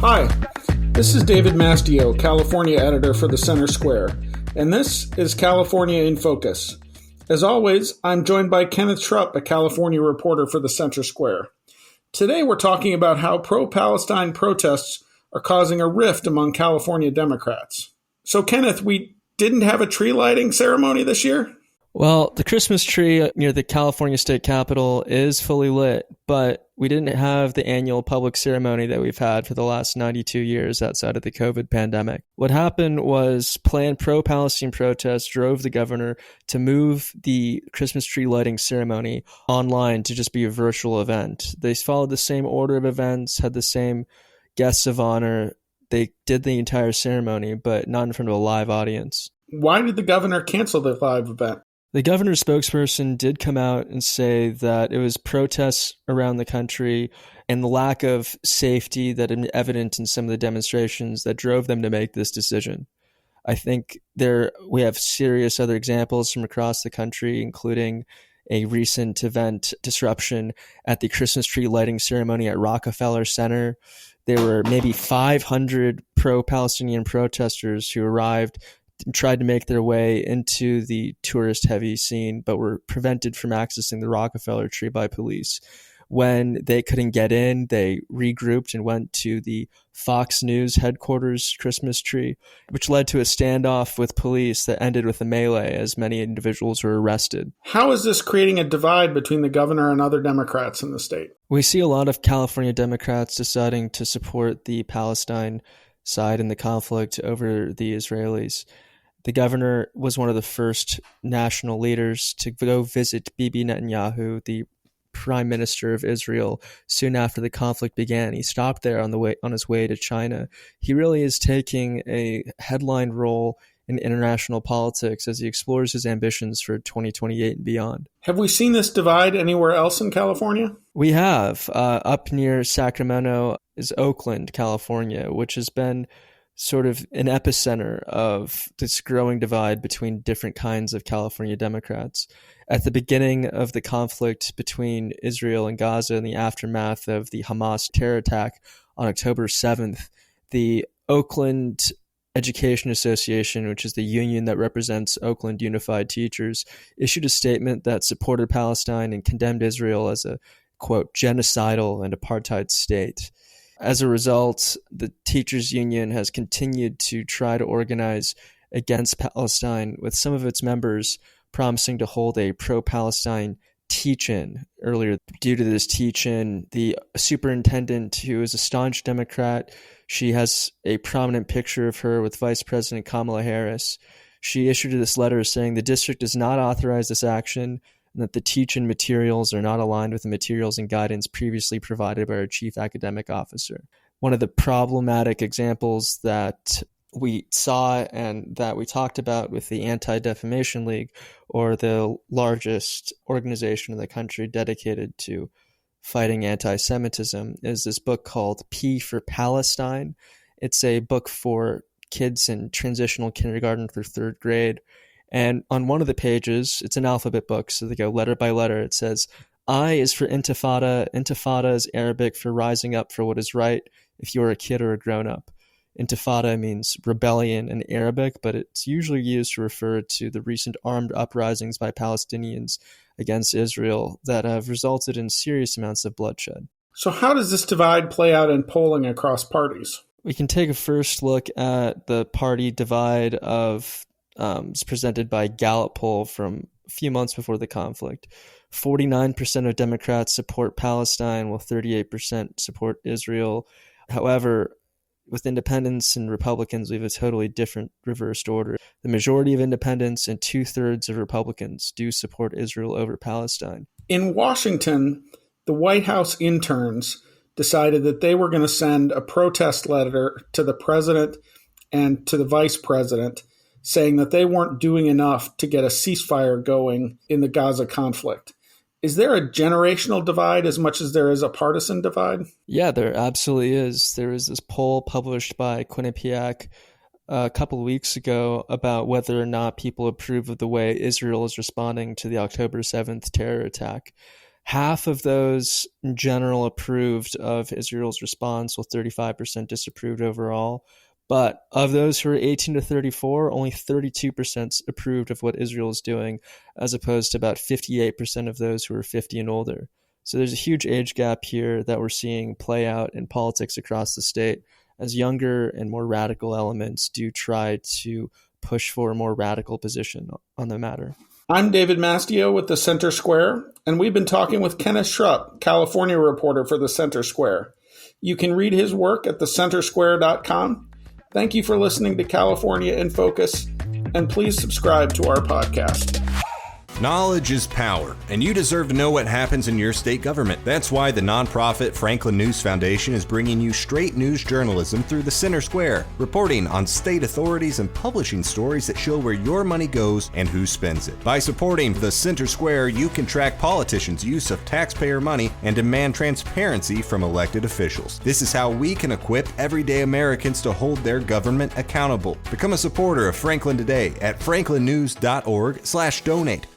Hi, this is David Mastio, California editor for the Center Square, and this is California in Focus. As always, I'm joined by Kenneth Schrupp, a California reporter for the Center Square. Today we're talking about how pro-Palestine protests are causing a rift among California Democrats. So Kenneth, we didn't have a tree lighting ceremony this year? Well, the Christmas tree near the California State Capitol is fully lit, but we didn't have the annual public ceremony that we've had for the last 92 years outside of the COVID pandemic. What happened was planned pro-Palestine protests drove the governor to move the Christmas tree lighting ceremony online to just be a virtual event. They followed the same order of events, had the same guests of honor. They did the entire ceremony, but not in front of a live audience. Why did the governor cancel the live event? The governor's spokesperson did come out and say that it was protests around the country and the lack of safety that is evident in some of the demonstrations that drove them to make this decision. I think we have serious other examples from across the country, including a recent event disruption at the Christmas tree lighting ceremony at Rockefeller Center. There were maybe 500 pro-Palestinian protesters who arrived and tried to make their way into the tourist-heavy scene, but were prevented from accessing the Rockefeller tree by police. When they couldn't get in, they regrouped and went to the Fox News headquarters Christmas tree, which led to a standoff with police that ended with a melee as many individuals were arrested. How is this creating a divide between the governor and other Democrats in the state? We see a lot of California Democrats deciding to support the Palestine side in the conflict over the Israelis. The governor was one of the first national leaders to go visit Bibi Netanyahu, the prime minister of Israel, soon after the conflict began. He stopped there on his way to China. He really is taking a headline role in international politics as he explores his ambitions for 2028 and beyond. Have we seen this divide anywhere else in California? We have. Up near Sacramento is Oakland, California, which has been sort of an epicenter of this growing divide between different kinds of California Democrats. At the beginning of the conflict between Israel and Gaza in the aftermath of the Hamas terror attack on October 7th, the Oakland Education Association, which is the union that represents Oakland Unified teachers, issued a statement that supported Palestine and condemned Israel as a, quote, genocidal and apartheid state. As a result, the teachers union has continued to try to organize against Palestine, with some of its members promising to hold a pro-Palestine teach-in earlier. Due to this teach-in, the superintendent, who is a staunch Democrat, she has a prominent picture of her with Vice President Kamala Harris. She issued this letter saying the district does not authorize this action and that the teach-in materials are not aligned with the materials and guidance previously provided by our chief academic officer. One of the problematic examples that we saw and that we talked about with the Anti-Defamation League, or the largest organization in the country dedicated to fighting anti-Semitism, is this book called P for Palestine. It's a book for kids in transitional kindergarten through third grade. And on one of the pages, it's an alphabet book, so they go letter by letter. It says, I is for intifada. Intifada is Arabic for rising up for what is right if you're a kid or a grown-up. Intifada means rebellion in Arabic, but it's usually used to refer to the recent armed uprisings by Palestinians against Israel that have resulted in serious amounts of bloodshed. So how does this divide play out in polling across parties? We can take a first look at the party divide of it's presented by Gallup poll from a few months before the conflict. 49% of Democrats support Palestine, while 38% support Israel. However, with independents and Republicans, we have a totally different reversed order. The majority of independents and 2/3 of Republicans do support Israel over Palestine. In Washington, the White House interns decided that they were going to send a protest letter to the president and to the vice president saying that they weren't doing enough to get a ceasefire going in the Gaza conflict. Is there a generational divide as much as there is a partisan divide? Yeah, there absolutely is. There was this poll published by Quinnipiac a couple of weeks ago about whether or not people approve of the way Israel is responding to the October 7th terror attack. half of those in general approved of Israel's response, while 35% disapproved overall. But of those who are 18 to 34, only 32% approved of what Israel is doing, as opposed to about 58% of those who are 50 and older. So there's a huge age gap here that we're seeing play out in politics across the state as younger and more radical elements do try to push for a more radical position on the matter. I'm David Mastio with the Center Square, and we've been talking with Kenneth Schrupp, California reporter for the Center Square. You can read his work at thecentersquare.com. Thank you for listening to California in Focus, and please subscribe to our podcast. Knowledge is power, and you deserve to know what happens in your state government. That's why the nonprofit Franklin News Foundation is bringing you straight news journalism through the Center Square, reporting on state authorities and publishing stories that show where your money goes and who spends it. By supporting the Center Square, you can track politicians' use of taxpayer money and demand transparency from elected officials. This is how we can equip everyday Americans to hold their government accountable. Become a supporter of Franklin today at franklinnews.org/donate.